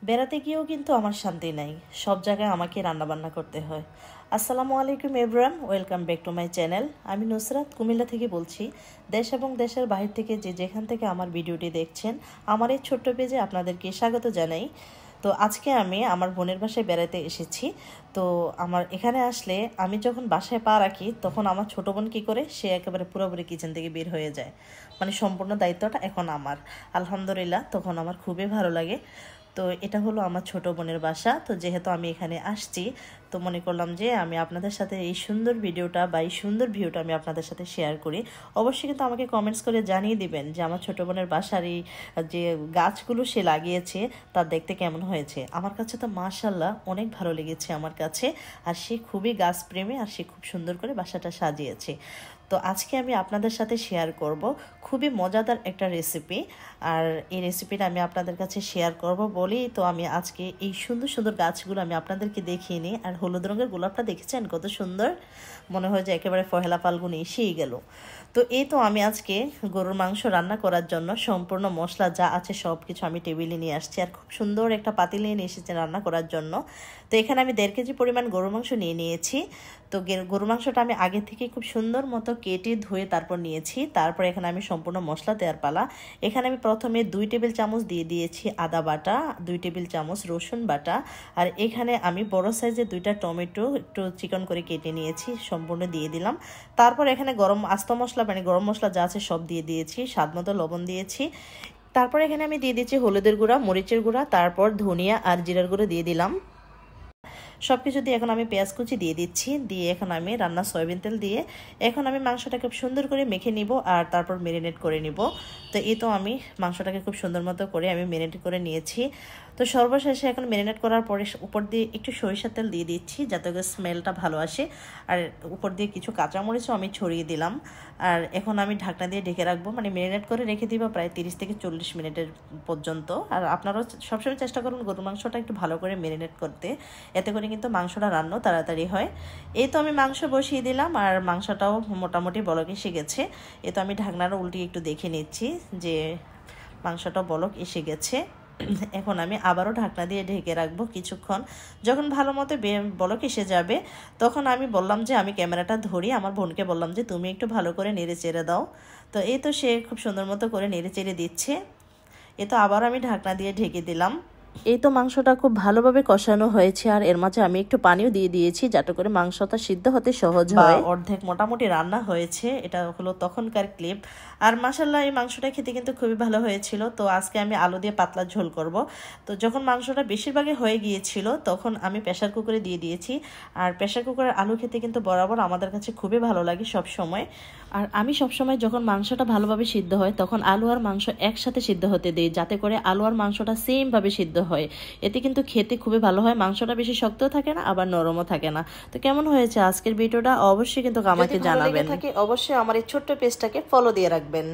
বেড়াতে গিয়েও কিন্তু আমার শান্তি নাই, সব জায়গায় আমাকে রান্নাবান্না করতে হয়। আসসালামু আলাইকুম everyone, welcome back to my channel. আমি নুসরাত কুমিল্লা থেকে বলছি। দেশ এবং দেশের বাহির থেকে যেখান থেকে আমার ভিডিওটি দেখছেন, আমার এই ছোট্ট পেজে আপনাদেরকে স্বাগত জানাই। তো আজকে আমি আমার বোনের বাসায় বেড়াতে এসেছি। তো আমার এখানে আসলে আমি যখন বাসায় পা রাখি তখন আমার ছোটো বোন কী করে, সে একেবারে পুরোপুরি কিচেন থেকে বের হয়ে যায়। মানে সম্পূর্ণ দায়িত্বটা এখন আমার। আলহামদুলিল্লাহ, তখন আমার খুবই ভালো লাগে। তো এটা হলো আমার ছোট বোনের বাসা। তো যেহেতু আমি এখানে আসছি, তো মনে করলাম যে আমি আপনাদের সাথে এই সুন্দর ভিডিওটা বা এই সুন্দর ভিউটা আমি আপনাদের সাথে শেয়ার করি। অবশ্যই কিন্তু আমাকে কমেন্টস করে জানিয়ে দিবেন যে আমার ছোট বোনের বাসার এই যে গাছগুলো সে লাগিয়েছে তা দেখতে কেমন হয়েছে। আমার কাছে তো মাশাআল্লাহ অনেক ভালো লেগেছে আমার কাছে। আর সে খুবই গাছপ্রেমী, আর সে খুব সুন্দর করে বাসাটা সাজিয়েছে। তো আজকে আমি আপনাদের সাথে শেয়ার করব খুবই মজাদার একটা রেসিপি। আর এই রেসিপিটা আমি আপনাদের কাছে শেয়ার করব বলেই তো আমি আজকে এই সুন্দর সুন্দর গাছগুলো আমি আপনাদেরকে দেখিয়ে নিই। আর হলুদ রঙের গোলাপটা দেখেছেন কত সুন্দর, মনে হয় যে একেবারে পহেলা ফাল্গুন এসেই গেল। তো এই তো আমি আজকে গরুর মাংস রান্না করার জন্য সম্পূর্ণ মশলা যা আছে সব কিছু আমি টেবিলে নিয়ে আসছি, আর খুব সুন্দর একটা পাতিলে নিয়ে এসেছি রান্না করার জন্য। তো এখানে আমি 1.5 কেজি পরিমাণ গরুর মাংস নিয়ে নিয়েছি। তো গরুর মাংসটা আমি আগে থেকে খুব সুন্দর মতো কেটে ধুয়ে তারপর নিয়েছি। তারপর এখানে আমি সম্পূর্ণ মশলা দেওয়ার পালা। এখানে আমি প্রথমে 2 টেবিল চামচ দিয়ে দিয়েছি আদা বাটা, 2 টেবিল চামচ রসুন বাটা, আর এখানে আমি বড় সাইজের 2টা টমেটো একটু চিকন করে কেটে নিয়েছি, সম্পূর্ণ দিয়ে দিলাম। তারপর এখানে আস্ত মশলা মানে গরম মশলা যা আছে সব দিয়ে দিয়েছি, স্বাদ মতো লবণ দিয়েছি। তারপর এখানে আমি দিয়ে দিচ্ছি হলুদের গুঁড়া, মরিচের গুঁড়া, তারপর ধনিয়া আর জিরার গুঁড়ো দিয়ে দিলাম। সব কিছু দিয়ে এখন আমি পেঁয়াজ কুচি দিয়ে দিচ্ছি, দিয়ে এখন আমি রান্না সয়াবিন তেল দিয়ে এখন আমি মাংসটাকে খুব সুন্দর করে মেখে নিব আর তারপর ম্যারিনেট করে নিব। তো এই তো আমি মাংসটাকে খুব সুন্দর মতো করে আমি ম্যারিনেট করে নিয়েছি। তো সর্বশেষে এখন ম্যারিনেট করার পরে উপর দিয়ে একটু সরিষার তেল দিয়ে দিচ্ছি যাতে করে স্মেলটা ভালো আসে। আর উপর দিয়ে কিছু কাঁচামরিচও আমি ছড়িয়ে দিলাম। আর এখন আমি ঢাকনা দিয়ে ঢেকে রাখবো, মানে ম্যারিনেট করে রেখে দিব প্রায় 30 থেকে 40 মিনিটের পর্যন্ত। আর আপনারাও সবসময় চেষ্টা করুন গরুর মাংসটা একটু ভালো করে ম্যারিনেট করতে, এতে করে কিন্তু মাংসটা রান্নাও তাড়াতাড়ি হয়। এই তো আমি মাংস বসিয়ে দিলাম আর মাংসটাও মোটামুটি বলক এসে গেছে। এই তো আমি ঢাকনাটা উল্টিয়ে একটু দেখে নিচ্ছি যে মাংসটা বলক এসে গেছে। এখন আমি আবারও ঢাকনা দিয়ে ঢেকে রাখবো কিছুক্ষণ। যখন ভালো মতো বলক এসে যাবে তখন আমি বললাম যে আমি ক্যামেরাটা ধরি, আমার বোনকে বললাম যে তুমি একটু ভালো করে নেড়ে চেড়ে দাও। তো এই তো সে খুব সুন্দর মতো করে নেড়ে চেড়ে দিচ্ছে। এ তো আবার আমি ঢাকনা দিয়ে ঢেকে দিলাম। এই তো মাংসটা খুব ভালোভাবে কষানো হয়েছে, আর এর মাঝে আমি একটু পানিও দিয়ে দিয়েছি যাতে করে মাংসটা সিদ্ধ হতে সহজ হয়। অর্ধেক মোটামুটি রান্না হয়েছে, এটা হলো তখনকার ক্লিপ। আর মাশাআল্লাহ এই মাংসটা খেতে কিন্তু খুবই ভালো হয়েছিল। তো আজকে আমি আলু দিয়ে পাতলা ঝোল করব। তো যখন মাংসটা বেশিরভাগই হয়ে গিয়েছিল তখন আমি প্রেসার কুকারে দিয়ে দিয়েছি। আর প্রেসার কুকারের আলু খেতে কিন্তু বরাবর আমাদের কাছে খুবই ভালো লাগে সব সময়। আর আমি সবসময় যখন মাংসটা ভালোভাবে সিদ্ধ হয় তখন আলু আর মাংস একসাথে সিদ্ধ হতে দিই যাতে করে আলু আর মাংসটা সেমভাবে সিদ্ধ হয়। এতে কিন্তু খেতে খুবই ভালো হয়, মাংসটা বেশি শক্তও থাকে না আবার নরমও থাকে না। তো কেমন হয়েছে আজকের ভিডিওটা অবশ্যই কিন্তু আমাকে জানাবেন। অবশ্যই আমার এই ছোট্ট পেজটাকে ফলো দিয়ে রাখবেন।